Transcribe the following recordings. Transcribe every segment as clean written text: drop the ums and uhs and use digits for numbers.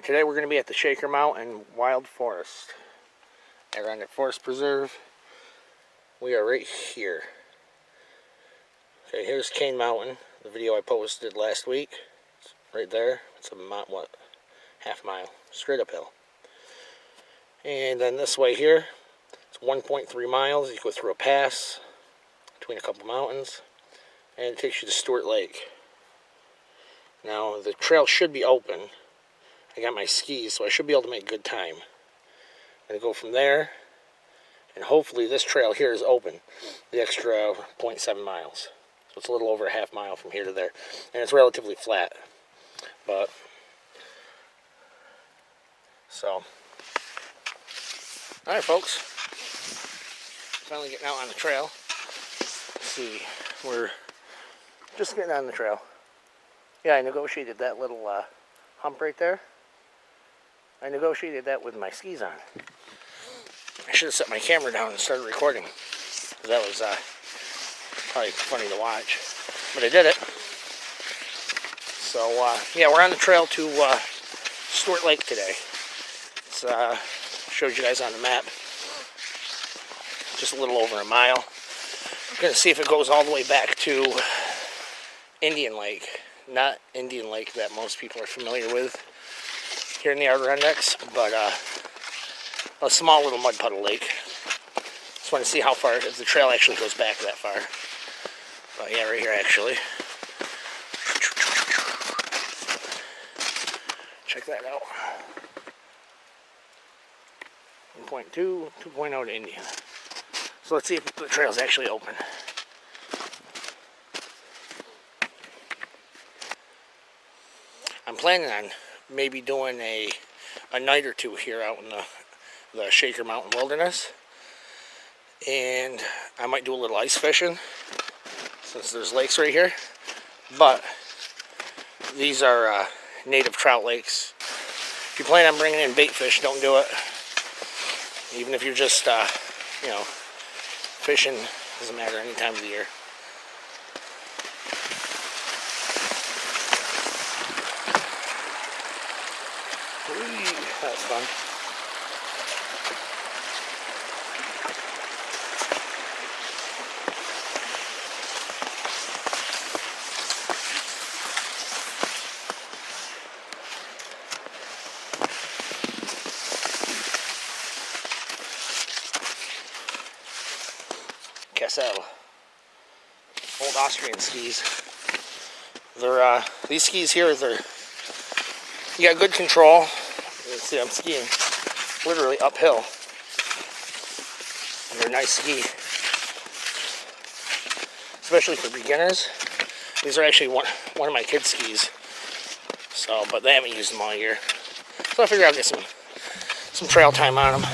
Alright, today we're going to be at the Shaker Mountain Wild Forest, Adirondack Forest Preserve. We are right here. Okay, here's Cane Mountain, the video I posted last week. It's right there. It's about, what, half mile, straight uphill. And then this way here, it's 1.3 miles. You go through a pass between a couple mountains, and it takes you to Stewart Lake. Now, the trail should be open. I got my skis, so I should be able to make good time. I'm going to go from there, and hopefully this trail here is open, the extra 0.7 miles. So it's a little over a half mile from here to there, and it's relatively flat. But, so, alright folks, finally getting out on the trail. Let's see, we're just getting on the trail. Yeah, I negotiated that little hump right there. I negotiated that with my skis on. I should have set my camera down and started recording. That was probably funny to watch. But I did it. So, yeah, we're on the trail to Stewart Lake today. It's showed you guys on the map. Just a little over a mile. I'm going to see if it goes all the way back to Indian Lake. Not Indian Lake that most people are familiar with here in the Adirondacks, but a small little mud puddle lake. Just want to see how far, if the trail actually goes back that far. But yeah, right here actually. Check that out. 1.2, 2.0 to Indian. So let's see if the trail's actually open. I'm planning on maybe doing a night or two here out in the Shaker Mountain Wilderness. And I might do a little ice fishing, since there's lakes right here. But these are native trout lakes. If you plan on bringing in bait fish, don't do it. Even if you're just, you know, fishing, doesn't matter any time of the year. That's fun. Cassell. Old Austrian skis. They're these skis here, you got good control. See, I'm skiing literally uphill. They're a nice ski, especially for beginners. These are actually one of my kids' skis. So, but they haven't used them all year. So I figure I'll get some trail time on them.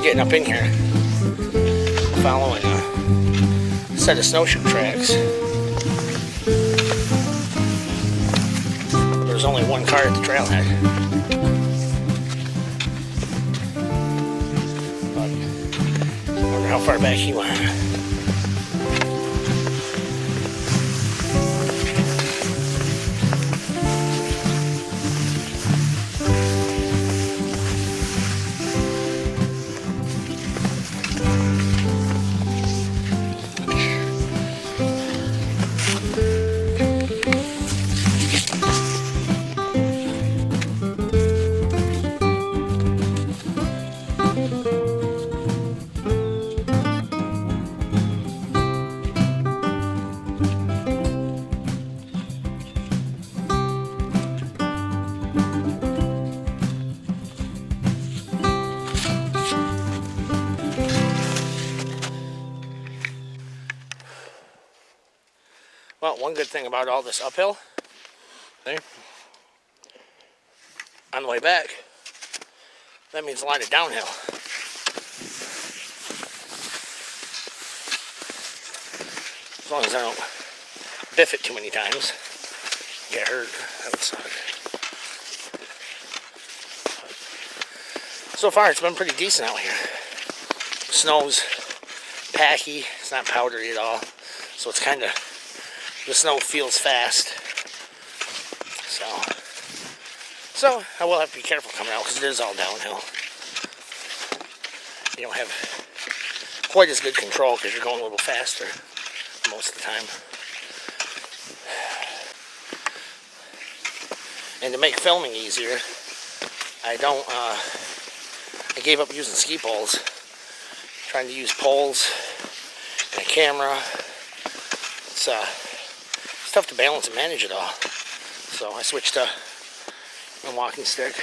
Getting up in here, following a set of snowshoe tracks. was only one car at the trailhead. But I wonder how far back he went. Well, one good thing about all this uphill, see, on the way back, that means a lot of downhill. As long as I don't biff it too many times, get hurt, that would suck. So far, it's been pretty decent out here. The snow's packy, it's not powdery at all, so it's kind of, the snow feels fast. So I will have to be careful coming out because it is all downhill. You don't have quite as good control because you're going a little faster most of the time. And to make filming easier, I gave up using ski poles. Trying to use poles and a camera. It's tough to balance and manage it all. So I switched to a walking stick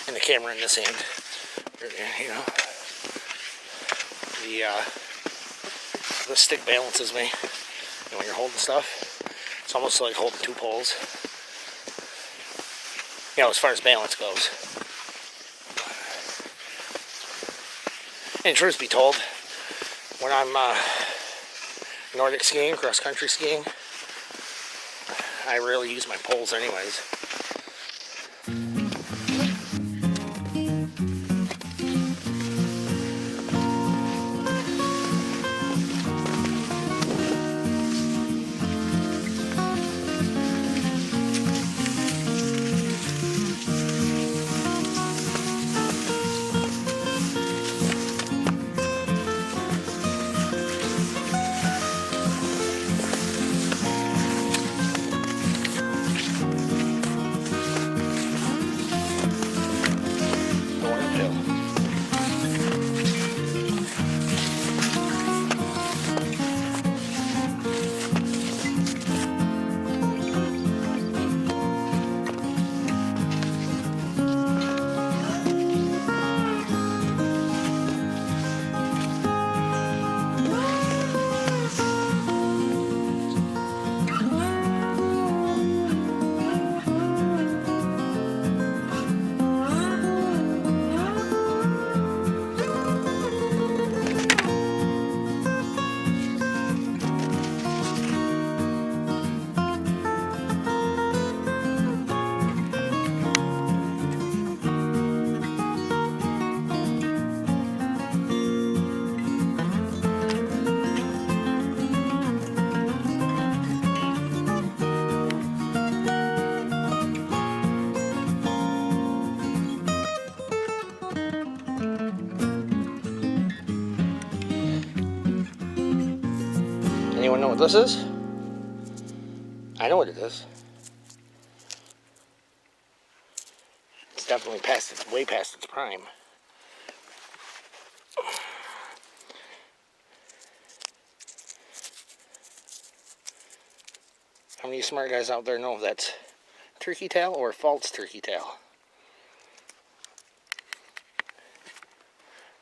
and the camera in this hand. You know, the stick balances me. And when you're holding stuff, it's almost like holding two poles. You know, as far as balance goes. And truth be told, when I'm Nordic skiing, cross-country skiing, I rarely use my poles anyways. Anyone know what this is? I know what it is. It's definitely way past its prime. How many smart guys out there know if that's turkey tail or false turkey tail?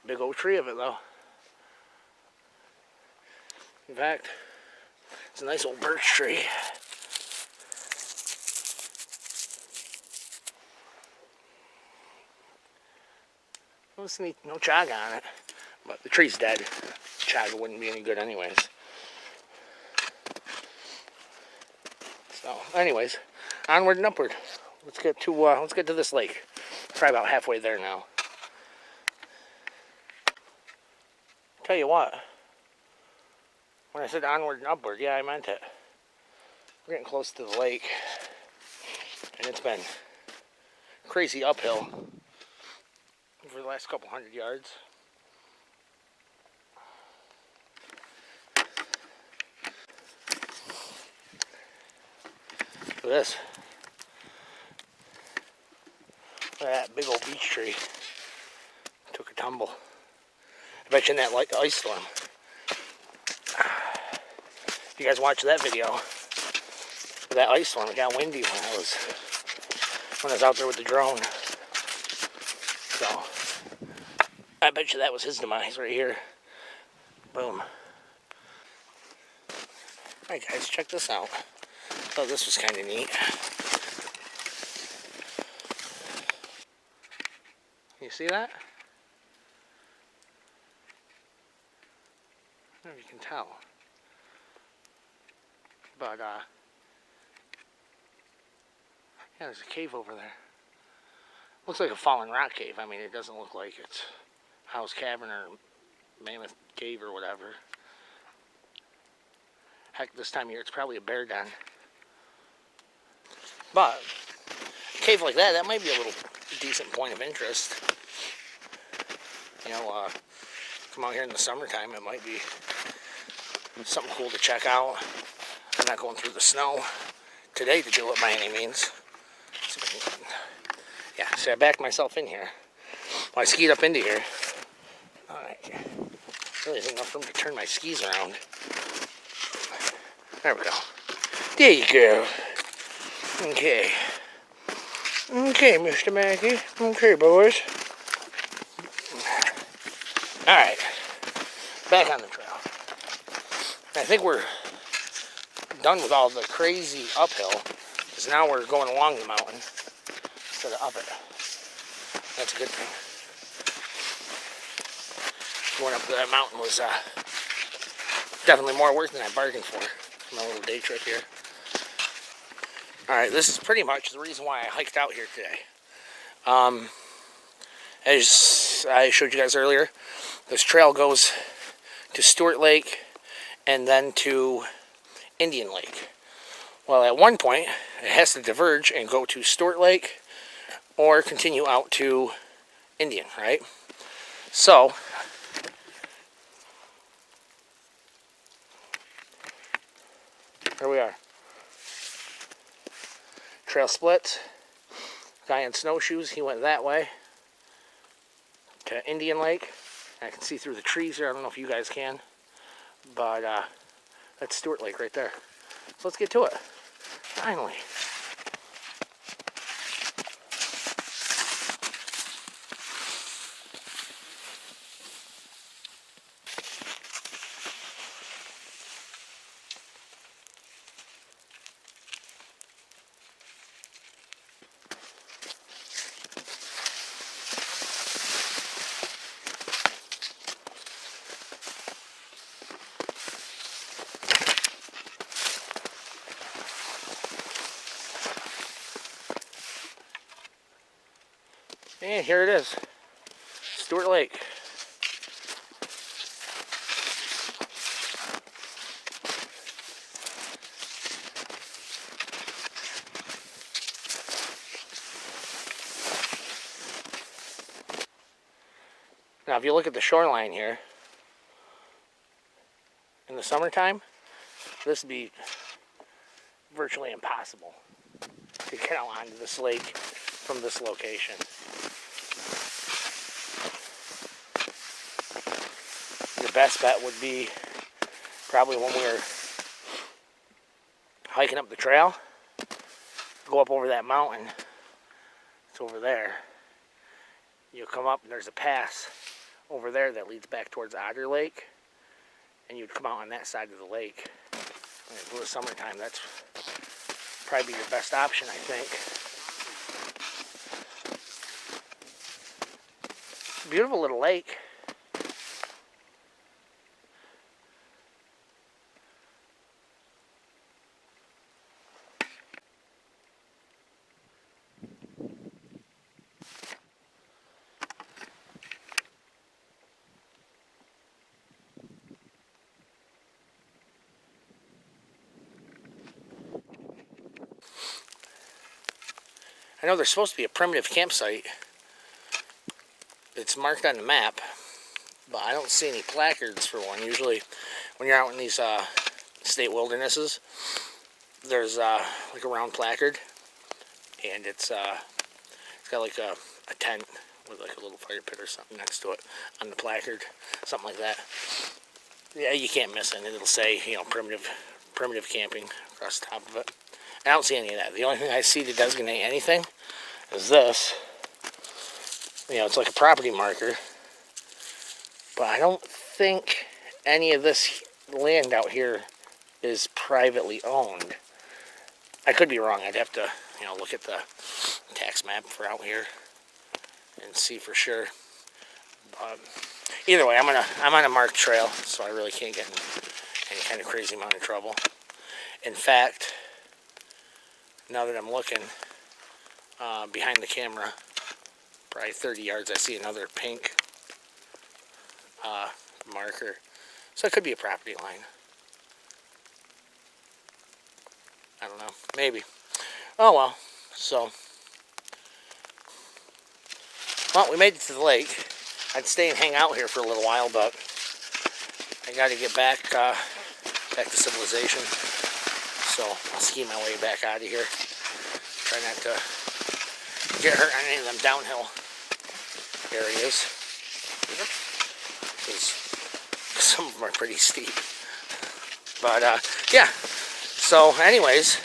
Big old tree of it though. In fact, it's a nice old birch tree. No chaga on it, but the tree's dead. Chaga wouldn't be any good anyways. So anyways, onward and upward. Let's get to this lake. Probably about halfway there now. Tell you what, when I said onward and upward, yeah, I meant it. We're getting close to the lake, and it's been crazy uphill for the last couple 100 yards. Look at this. Look at that big old beech tree. Took a tumble. I bet you in that ice storm. If you guys watched that video, that ice storm, it got windy when I was out there with the drone. So, I bet you that was his demise right here. Boom. Alright guys, check this out. Thought this was kind of neat. You see that? I don't know if you can tell. But, yeah, there's a cave over there. Looks like a fallen rock cave. I mean, it doesn't look like it's House Cavern or Mammoth Cave or whatever. Heck, this time of year it's probably a bear den. But a cave like that might be a little decent point of interest. You know, come out here in the summertime, it might be something cool to check out. I'm not going through the snow today to do it by any means. Yeah, so I backed myself in here. Well, I skied up into here. Alright. Really isn't enough room to turn my skis around. There we go. There you go. Okay. Okay, Mr. Mackey. Okay, boys. Alright. Back on the trail. I think we're done with all the crazy uphill, because now we're going along the mountain instead of up it. That's a good thing. Going up to that mountain was definitely more work than I bargained for. My little day trip here. Alright, this is pretty much the reason why I hiked out here today. As I showed you guys earlier, this trail goes to Stewart Lake and then to Indian Lake. Well, at one point, it has to diverge and go to Stewart Lake or continue out to Indian, right? So, here we are. Trail splits. Guy in snowshoes, he went that way to Indian Lake. I can see through the trees here. I don't know if you guys can, but that's Stewart Lake right there. So let's get to it. Finally. And here it is, Stewart Lake. Now, if you look at the shoreline here, in the summertime, this would be virtually impossible to get out onto this lake from this location. Your best bet would be probably when we were hiking up the trail, go up over that mountain. It's over there. You come up and there's a pass over there that leads back towards Otter Lake, and you'd come out on that side of the lake. And if it was summertime, that's probably your best option, I think. Beautiful little lake. I know there's supposed to be a primitive campsite. It's marked on the map, but I don't see any placards for one. Usually when you're out in these state wildernesses, there's like a round placard, and it's got like a tent with like a little fire pit or something next to it on the placard, something like that. Yeah, you can't miss it. It'll say, you know, primitive camping across the top of it. And I don't see any of that. The only thing I see to designate anything is this. You know, it's like a property marker. But I don't think any of this land out here is privately owned. I could be wrong. I'd have to, you know, look at the tax map for out here and see for sure. Either way, I'm on a marked trail, so I really can't get in any kind of crazy amount of trouble. In fact, now that I'm looking behind the camera, probably 30 yards, I see another pink marker. So it could be a property line. I don't know. Maybe. Oh well. So, well, we made it to the lake. I'd stay and hang out here for a little while, but I got to get back to civilization. So I'll ski my way back out of here. Try not to get hurt on any of them downhill areas, because some of them are pretty steep. But yeah. So anyways,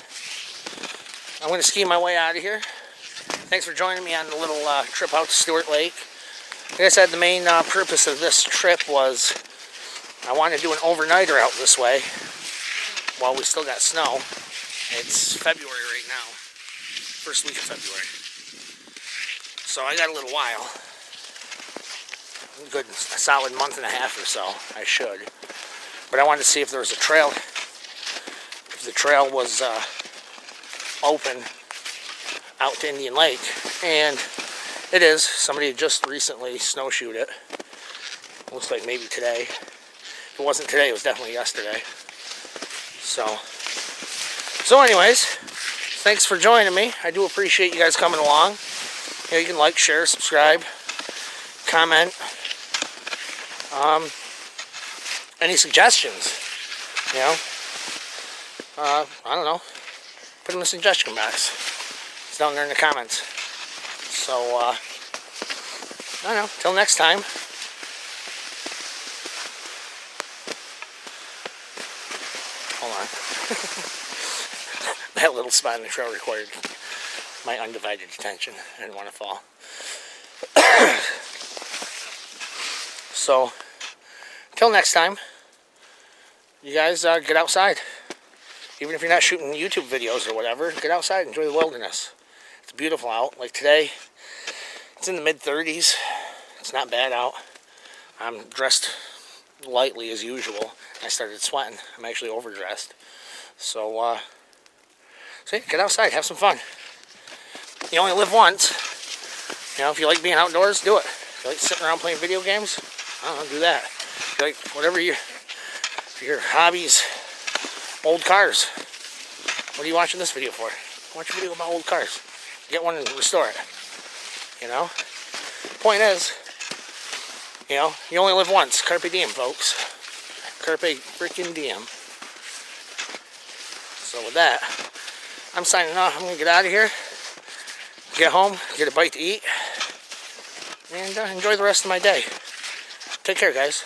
I'm going to ski my way out of here. Thanks for joining me on the little trip out to Stewart Lake. Like I said, the main purpose of this trip was I want to do an overnighter out this way while we still got snow. It's February right now, first week of February. So I got a little while, a solid month and a half or so, I should. But I wanted to see if there was a trail, if the trail was open out to Indian Lake, and it is. Somebody had just recently snowshoed it. Looks like maybe today. If it wasn't today, it was definitely yesterday. So anyways, thanks for joining me. I do appreciate you guys coming along. You know, you can like, share, subscribe, comment. Any suggestions? You know, I don't know. Put them in the suggestion box. It's down there in the comments. So, I don't know. Till next time. Hold on. That little spot in the trail required my undivided attention. I didn't want to fall. So, till next time, you guys get outside. Even if you're not shooting YouTube videos or whatever, get outside, enjoy the wilderness. It's beautiful out. Like today, it's in the mid-30s. It's not bad out. I'm dressed lightly as usual. I started sweating. I'm actually overdressed. So, yeah, get outside, have some fun. You only live once. You know, if you like being outdoors, do it. If you like sitting around playing video games, I don't know, do that. If you like whatever your hobbies, old cars. What are you watching this video for? Watch a video about old cars. Get one and restore it. You know? Point is, you know, you only live once. Carpe diem, folks. Carpe freaking diem. So with that, I'm signing off. I'm going to get out of here. Get home, get a bite to eat, and enjoy the rest of my day. Take care, guys.